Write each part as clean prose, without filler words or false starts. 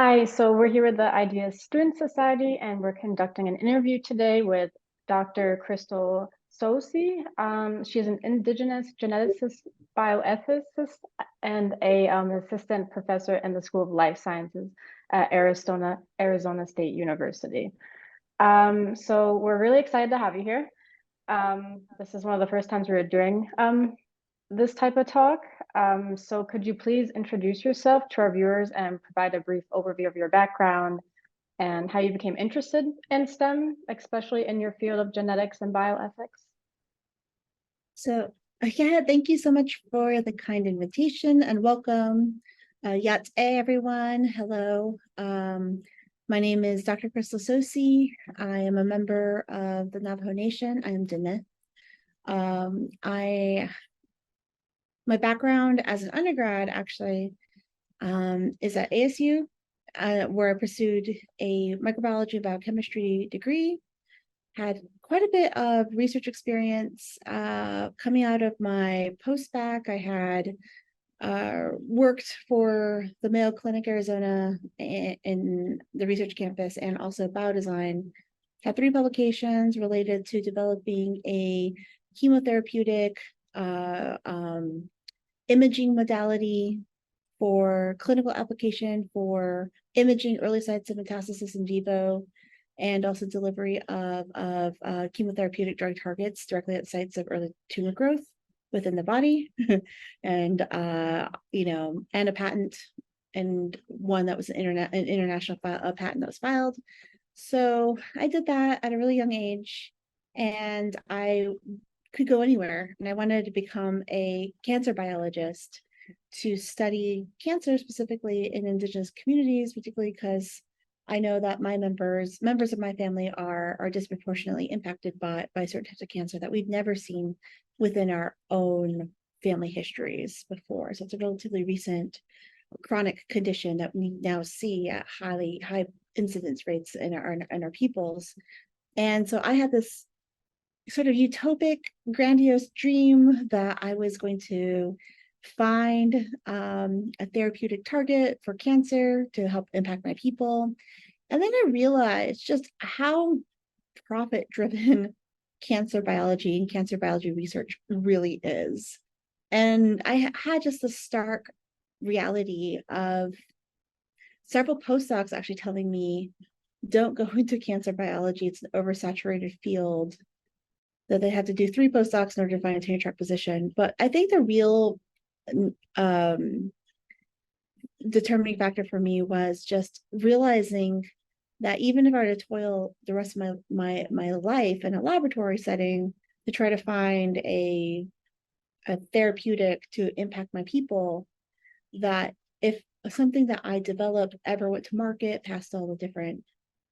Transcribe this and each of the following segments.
Hi, so we're here with the Ideas Student Society, and we're conducting an interview today with Dr. Krystal Tsosie. She is an Indigenous geneticist, bioethicist, and a assistant professor in the School of Life Sciences at Arizona State University. So we're really excited to have you here. This is one of the first times we're doing this type of talk. So could you please introduce yourself to our viewers and provide a brief overview of your background and how you became interested in STEM, especially in your field of genetics and bioethics? So, yeah, thank you so much for the kind invitation and welcome. Yat everyone. Hello. My name is Dr. Krystal Tsosie. I am a member of the Navajo Nation. I am Diné. My background as an undergrad actually is at ASU, where I pursued a microbiology and biochemistry degree. Had quite a bit of research experience coming out of my post-bac. I had worked for the Mayo Clinic Arizona in the research campus and also biodesign. Had 3 publications related to developing a chemotherapeutic imaging modality for clinical application for imaging early sites of metastasis in vivo, and also delivery of chemotherapeutic drug targets directly at sites of early tumor growth within the body, and and a patent, and one that was an international patent that was filed. So I did that at a really young age, and I could go anywhere, and I wanted to become a cancer biologist to study cancer specifically in Indigenous communities, particularly because I know that my members of my family are disproportionately impacted by certain types of cancer that we've never seen within our own family histories before. So it's a relatively recent chronic condition that we now see at high incidence rates in our peoples. And so I had this sort of utopic, grandiose dream that I was going to find a therapeutic target for cancer to help impact my people. And then I realized just how profit-driven cancer biology and cancer biology research really is. And I had just the stark reality of several postdocs actually telling me, don't go into cancer biology, it's an oversaturated field, that they had to do 3 postdocs in order to find a tenure track position. But I think the real determining factor for me was just realizing that even if I were to toil the rest of my life in a laboratory setting to try to find a therapeutic to impact my people, that if something that I developed ever went to market, passed all the different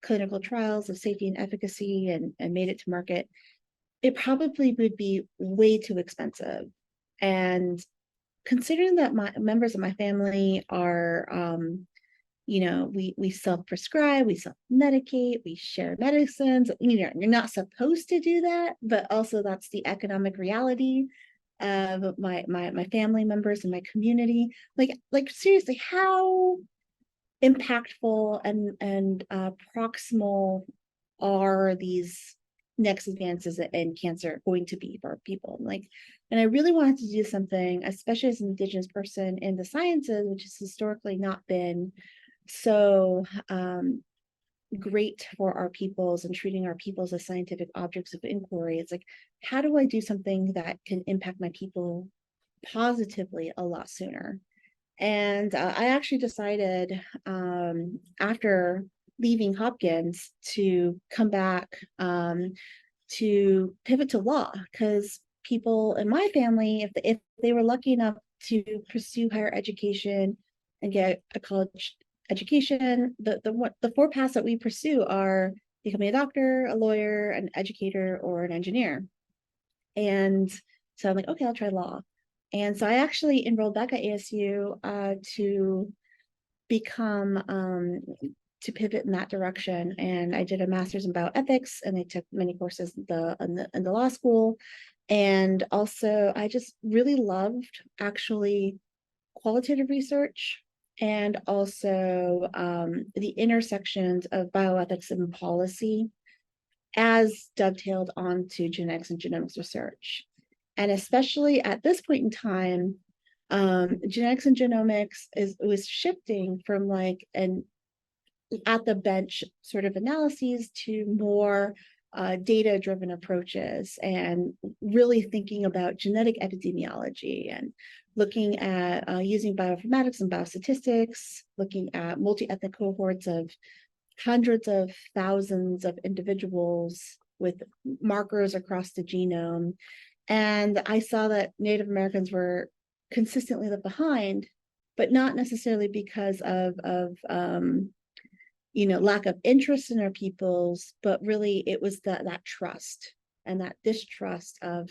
clinical trials of safety and efficacy, and made it to market, it probably would be way too expensive. And considering that my members of my family are, we self-prescribe, we self-medicate, we share medicines, you're not supposed to do that, but also that's the economic reality of my family members and my community. Like seriously, how impactful and proximal are these next advances in cancer going to be for people? And I really wanted to do something, especially as an Indigenous person in the sciences, which has historically not been so great for our peoples and treating our peoples as scientific objects of inquiry. It's like, how do I do something that can impact my people positively a lot sooner? And I actually decided after leaving Hopkins to come back to pivot to law, because people in my family, if they were lucky enough to pursue higher education and get a college education, the 4 paths that we pursue are becoming a doctor, a lawyer, an educator, or an engineer. And so I'm like, okay, I'll try law. And so I actually enrolled back at ASU to become to pivot in that direction. And I did a master's in bioethics, and I took many courses in the law school. And also I just really loved actually qualitative research and also the intersections of bioethics and policy as dovetailed onto genetics and genomics research. And especially at this point in time, genetics and genomics was shifting from like an at the bench sort of analyses to more data-driven approaches, and really thinking about genetic epidemiology and looking at using bioinformatics and biostatistics, looking at multi-ethnic cohorts of hundreds of thousands of individuals with markers across the genome. And I saw that Native Americans were consistently left behind, but not necessarily because of lack of interest in our peoples, but really it was that trust and that distrust of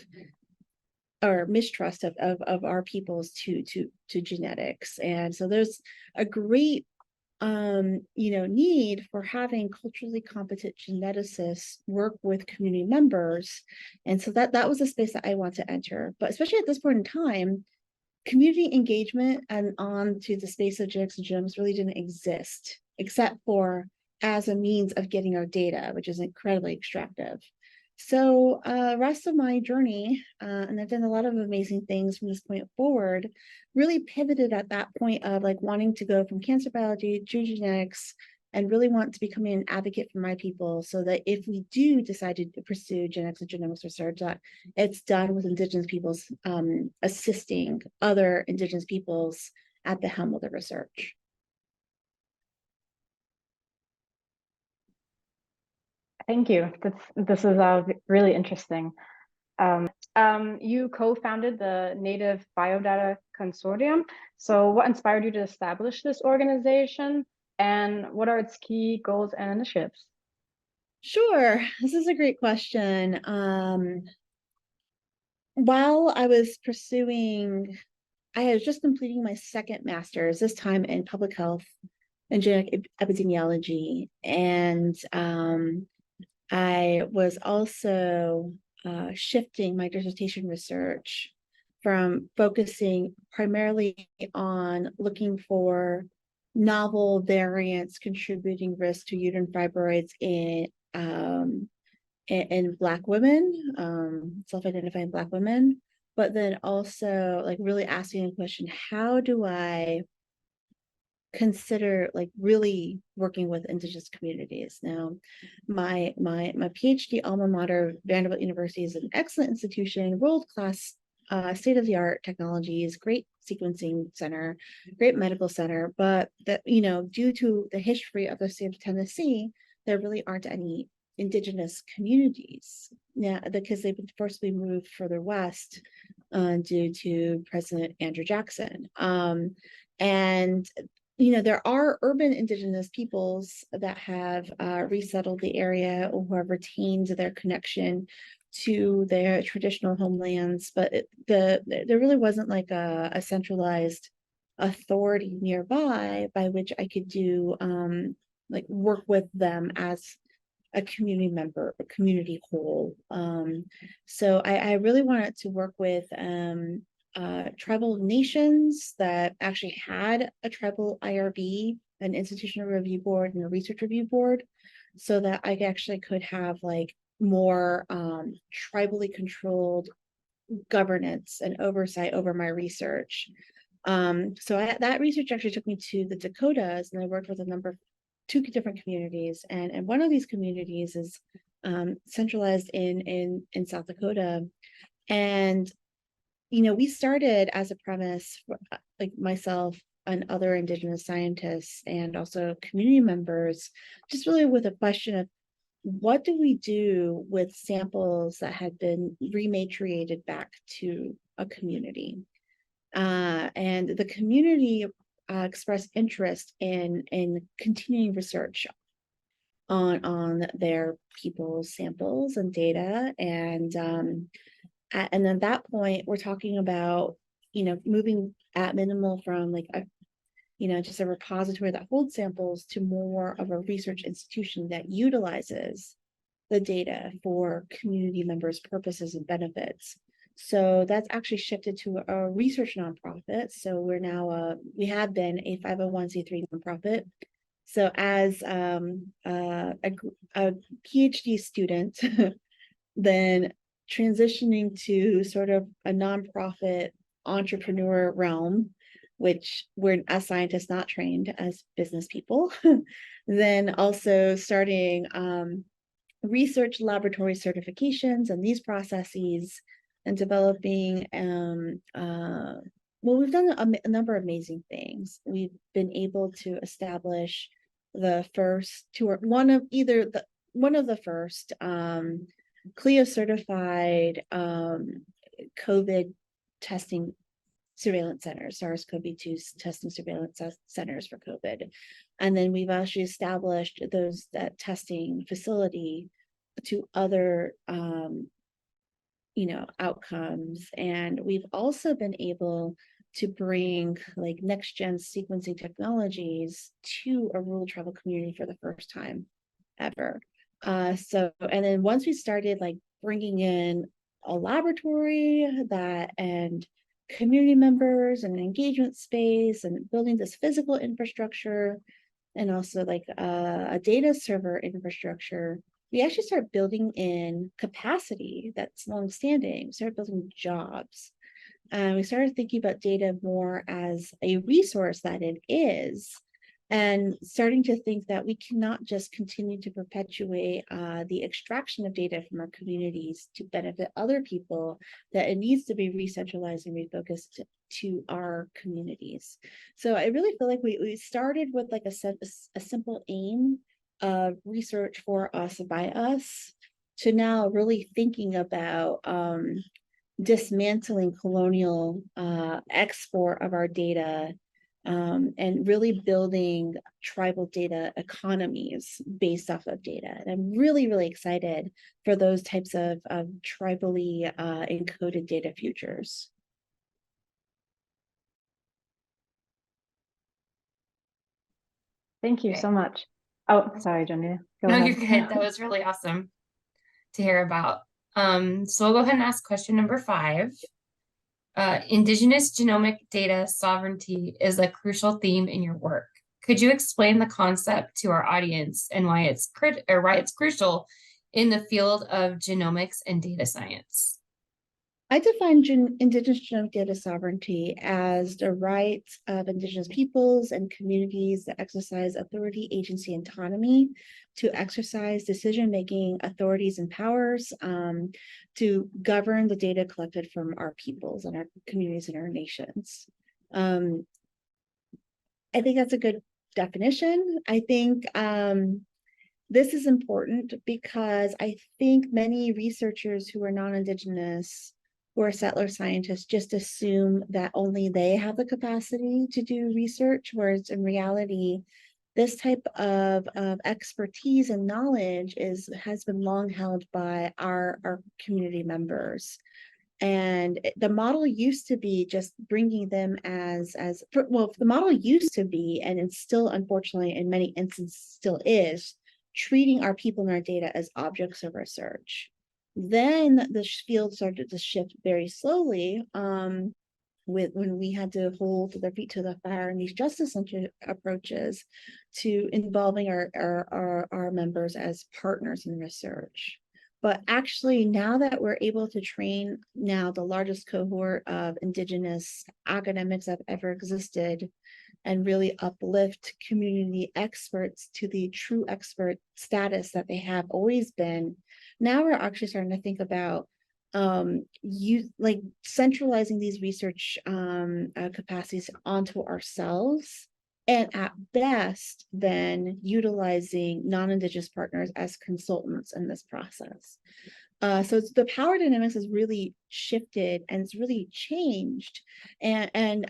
or mistrust of our peoples to genetics. And so there's a great need for having culturally competent geneticists work with community members. And so that was a space that I want to enter. But especially at this point in time, community engagement and on to the space of genetics and genomics really didn't exist, except for as a means of getting our data, which is incredibly extractive. So rest of my journey, and I've done a lot of amazing things from this point forward, really pivoted at that point of like wanting to go from cancer biology to genetics and really want to become an advocate for my people, so that if we do decide to pursue genetics and genomics research, that it's done with Indigenous peoples assisting other Indigenous peoples at the helm of the research. Thank you. This is really interesting. You co-founded the Native Biodata Consortium. So what inspired you to establish this organization, and what are its key goals and initiatives? Sure, this is a great question. While I was I was just completing my second master's, this time in public health and genetic epidemiology. And I was also shifting my dissertation research from focusing primarily on looking for novel variants contributing risk to uterine fibroids in Black women, self-identifying Black women, but then also like really asking the question, how do I consider like really working with Indigenous communities? Now, my PhD alma mater, Vanderbilt University, is an excellent institution, world-class, state-of-the-art technologies, great sequencing center, great medical center, but that, due to the history of the state of Tennessee, there really aren't any Indigenous communities now, because they've been forcibly moved further west due to President Andrew Jackson. And there are urban Indigenous peoples that have resettled the area or who have retained their connection to their traditional homelands, but there really wasn't like a centralized authority nearby by which I could do like work with them as a community member, a community whole. So I really wanted to work with tribal nations that actually had a tribal IRB, an institutional review board, and a research review board, so that I actually could have like more tribally controlled governance and oversight over my research. So that research actually took me to the Dakotas, and I worked with two different communities, and one of these communities is centralized in South Dakota. And we started as a premise, like myself and other Indigenous scientists and also community members, just really with a question of what do we do with samples that had been rematriated back to a community? And the community expressed interest in continuing research on their people's samples and data. And at that point, we're talking about, moving at minimal from like just a repository that holds samples to more of a research institution that utilizes the data for community members' purposes and benefits. So that's actually shifted to a research nonprofit. So we're now, we have been a 501c3 nonprofit. So as a PhD student, then transitioning to sort of a nonprofit entrepreneur realm, which we're as scientists not trained as business people, then also starting research laboratory certifications and these processes and developing well, we've done a number of amazing things. We've been able to establish the first two or one of the first CLIA certified COVID testing surveillance centers, SARS-CoV-2 testing surveillance centers for COVID. And then we've actually established that testing facility to other outcomes. And we've also been able to bring like next gen sequencing technologies to a rural tribal community for the first time ever. And then once we started like bringing in a laboratory and community members and an engagement space and building this physical infrastructure and also like a data server infrastructure, we actually start building in capacity that's longstanding. We started building jobs. We started thinking about data more as a resource that it is, and starting to think that we cannot just continue to perpetuate the extraction of data from our communities to benefit other people, that it needs to be re-centralized and refocused to our communities. So I really feel like we started with like a simple aim of research for us by us to now really thinking about dismantling colonial export of our data and really building tribal data economies based off of data. And I'm really, really excited for those types of tribally encoded data futures. Thank you so much. Oh, sorry, Jenny. Go No, ahead. you're good. That was really awesome to hear about. So I'll go ahead and ask question number 5. Indigenous genomic data sovereignty is a crucial theme in your work. Could you explain the concept to our audience and why it's crucial in the field of genomics and data science? I define Indigenous genomic data sovereignty as the rights of Indigenous peoples and communities that exercise authority, agency, and autonomy to exercise decision-making authorities and powers to govern the data collected from our peoples and our communities and our nations. I think that's a good definition. I think this is important because I think many researchers who are non-Indigenous or settler scientists just assume that only they have the capacity to do research, whereas in reality, this type of expertise and knowledge has been long held by our community members. And the model used to be just bringing them the model used to be, and it's still, unfortunately, in many instances still is, treating our people and our data as objects of research. Then the field started to shift very slowly when we had to hold their feet to the fire in these justice-centered approaches to involving our members as partners in research. But actually, now that we're able to train now the largest cohort of Indigenous academics that have ever existed and really uplift community experts to the true expert status that they have always been, now we're actually starting to think about centralizing these research capacities onto ourselves, and at best then utilizing non-Indigenous partners as consultants in this process. So the power dynamics has really shifted and it's really changed, and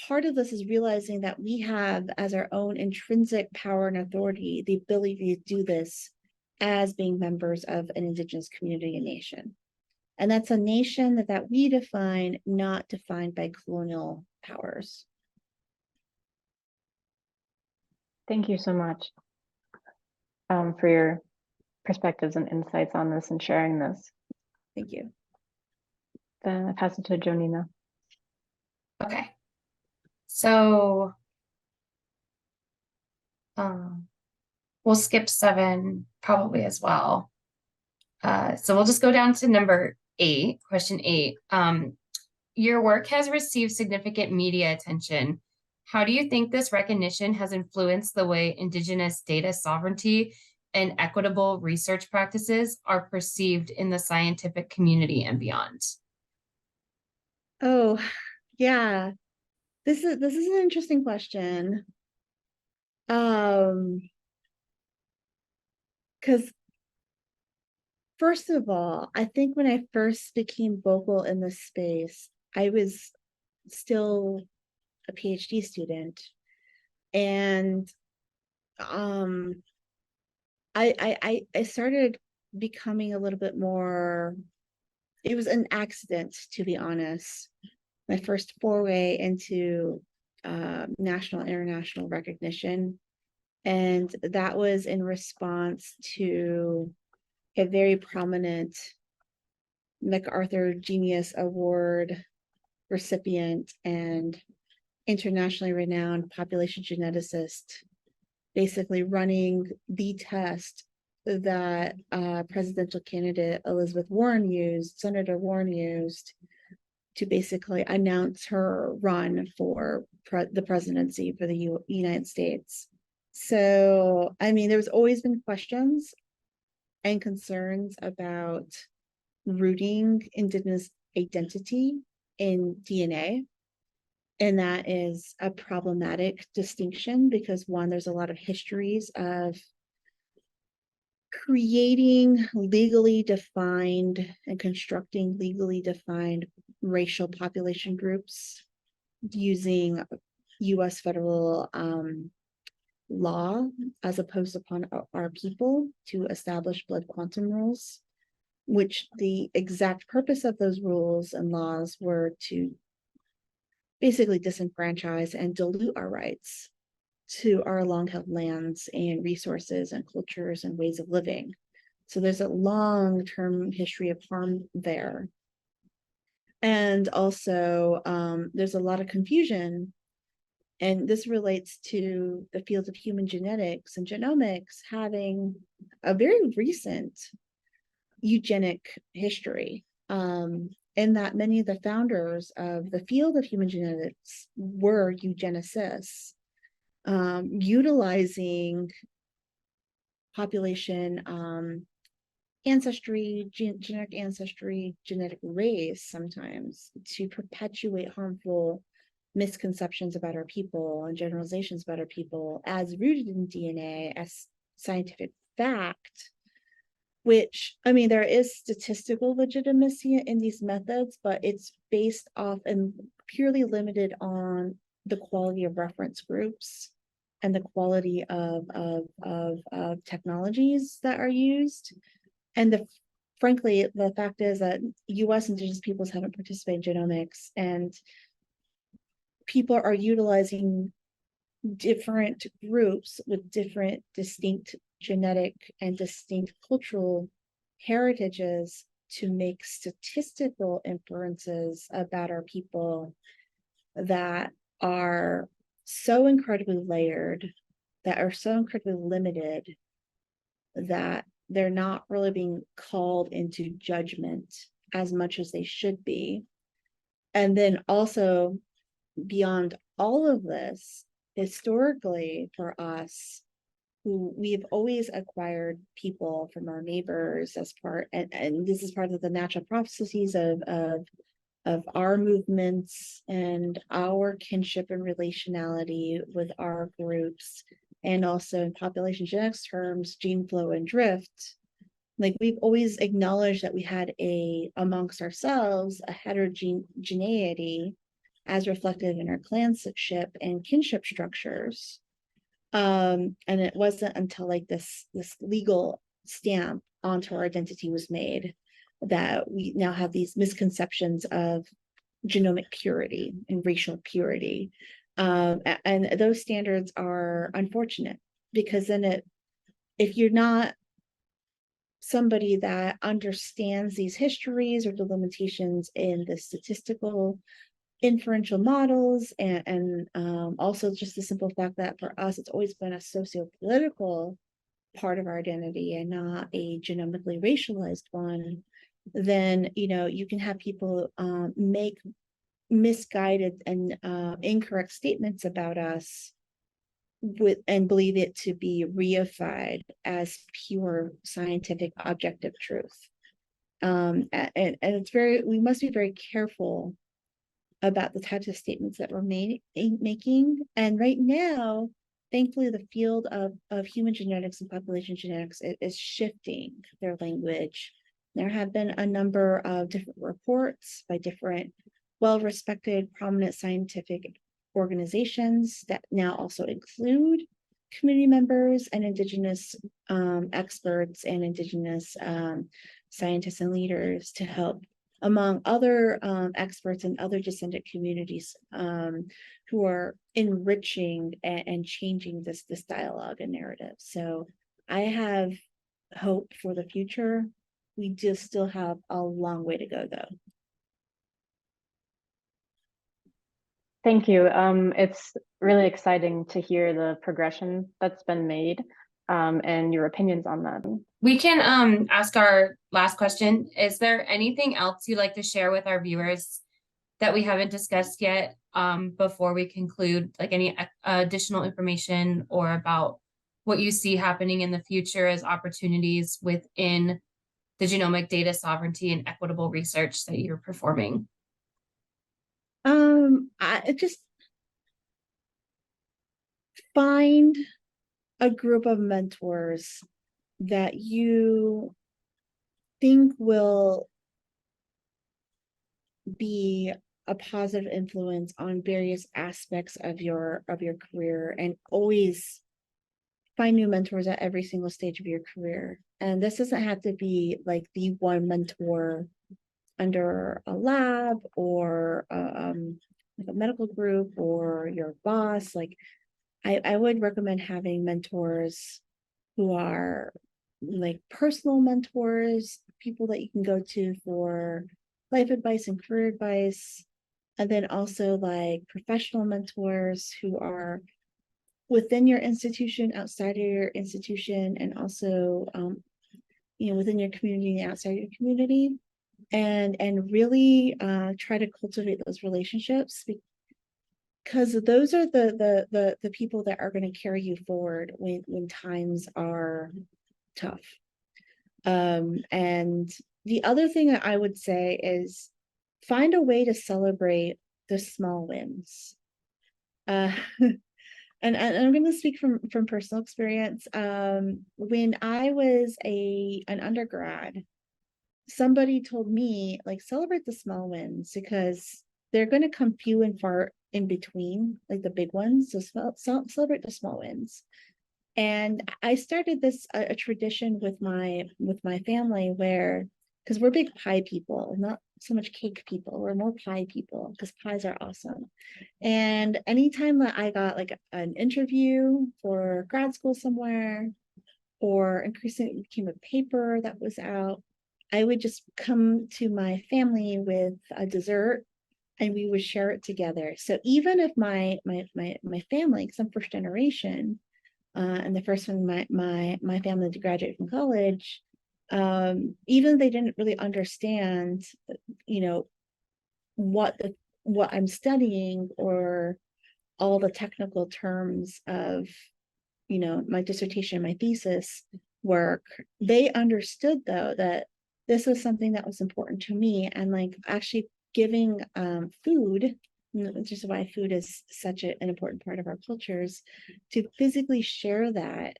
part of this is realizing that we have, as our own intrinsic power and authority, the ability to do this as being members of an Indigenous community and nation. And that's a nation that we define, not defined by colonial powers. Thank you so much for your perspectives and insights on this and sharing this. Thank you. then I pass it to Jonina. Okay. So we'll skip 7 probably as well. So we'll just go down to number 8, question 8. Your work has received significant media attention. How do you think this recognition has influenced the way Indigenous data sovereignty and equitable research practices are perceived in the scientific community and beyond? Oh, yeah. This is an interesting question. Because first of all, I think when I first became vocal in this space, I was still a PhD student, and I started becoming a little bit more. It was an accident, to be honest. My first foray into national and international recognition, and that was in response to a very prominent MacArthur Genius Award recipient and internationally renowned population geneticist, basically running the test that presidential candidate Elizabeth Warren used, Senator Warren used, to basically announce her run for the presidency for the United States. So, I mean, there's always been questions and concerns about rooting Indigenous identity in DNA. And that is a problematic distinction because, one, there's a lot of histories of creating legally defined and constructing legally defined racial population groups using US federal law as opposed upon our people to establish blood quantum rules, which the exact purpose of those rules and laws were to basically disenfranchise and dilute our rights to our long-held lands and resources and cultures and ways of living. So there's a long-term history of harm there. And also, there's a lot of confusion, and this relates to the field of human genetics and genomics having a very recent eugenic history, in that many of the founders of the field of human genetics were eugenicists, utilizing population ancestry, genetic ancestry, genetic race sometimes to perpetuate harmful misconceptions about our people and generalizations about our people as rooted in DNA as scientific fact, which, I mean, there is statistical legitimacy in these methods, but it's based off and purely limited on the quality of reference groups and the quality of technologies that are used. And frankly, the fact is that US Indigenous peoples haven't participated in genomics, and people are utilizing different groups with different distinct genetic and distinct cultural heritages to make statistical inferences about our people that are so incredibly layered, that are so incredibly limited, that they're not really being called into judgment as much as they should be. And then also, beyond all of this, historically for us, who we've always acquired people from our neighbors as part, and this is part of the natural processes of our movements and our kinship and relationality with our groups, and also in population genetics terms, gene flow and drift. Like, we've always acknowledged that we had amongst ourselves a heterogeneity as reflected in our clanship and kinship structures. And it wasn't until like this legal stamp onto our identity was made that we now have these misconceptions of genomic purity and racial purity. And those standards are unfortunate, because then if you're not somebody that understands these histories or the limitations in the statistical inferential models, and also just the simple fact that for us, it's always been a socio-political part of our identity and not a genomically racialized one, then, you can have people make misguided and incorrect statements about us and believe it to be reified as pure scientific objective truth. And it's we must be very careful about the types of statements that we're making. And right now, thankfully, the field of human genetics and population genetics is shifting their language. There have been a number of different reports by different well-respected, prominent scientific organizations that now also include community members and Indigenous experts and Indigenous scientists and leaders to help, among other experts and other descendant communities who are enriching and changing this dialogue and narrative. So I have hope for the future. We just still have a long way to go, though. Thank you. It's really exciting to hear the progression that's been made and your opinions on that. We can ask our last question. Is there anything else you'd like to share with our viewers that we haven't discussed yet before we conclude, like any additional information or about what you see happening in the future as opportunities within the genomic data sovereignty and equitable research that you're performing? I just find a group of mentors that you think will be a positive influence on various aspects of your career, and always find new mentors at every single stage of your career. And this doesn't have to be like the one mentor under a lab or like a medical group or your boss. Like I would recommend having mentors who are like personal mentors, people that you can go to for life advice and career advice, and then also like professional mentors who are within your institution, outside of your institution, and also within your community and outside your community, and really try to cultivate those relationships, because those are the people that are going to carry you forward when times are tough. And the other thing that I would say is find a way to celebrate the small wins. And I'm going to speak from personal experience. When I was an undergrad, somebody told me, like, celebrate the small wins because they're going to come few and far in between, like the big ones. So celebrate the small wins. And I started this a tradition with my family where, because we're big pie people, not so much cake people, we're more pie people because pies are awesome. And anytime that I got like an interview for grad school somewhere, or increasingly it became a paper that was out, I would just come to my family with a dessert and we would share it together. So even if my family, because I'm first generation, and the first one my family to graduate from college, even they didn't really understand, what I'm studying or all the technical terms of, my dissertation, my thesis work, they understood though that this was something that was important to me, and like actually giving food, which is why food is such an important part of our cultures, to physically share that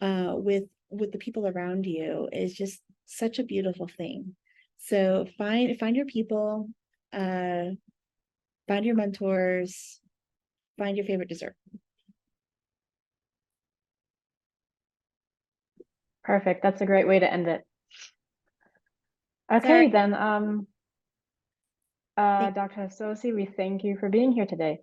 with the people around you is just such a beautiful thing. So find your people, find your mentors, find your favorite dessert. Perfect. That's a great way to end it. Okay, Sorry. then, Dr. Tsosie, we thank you for being here today.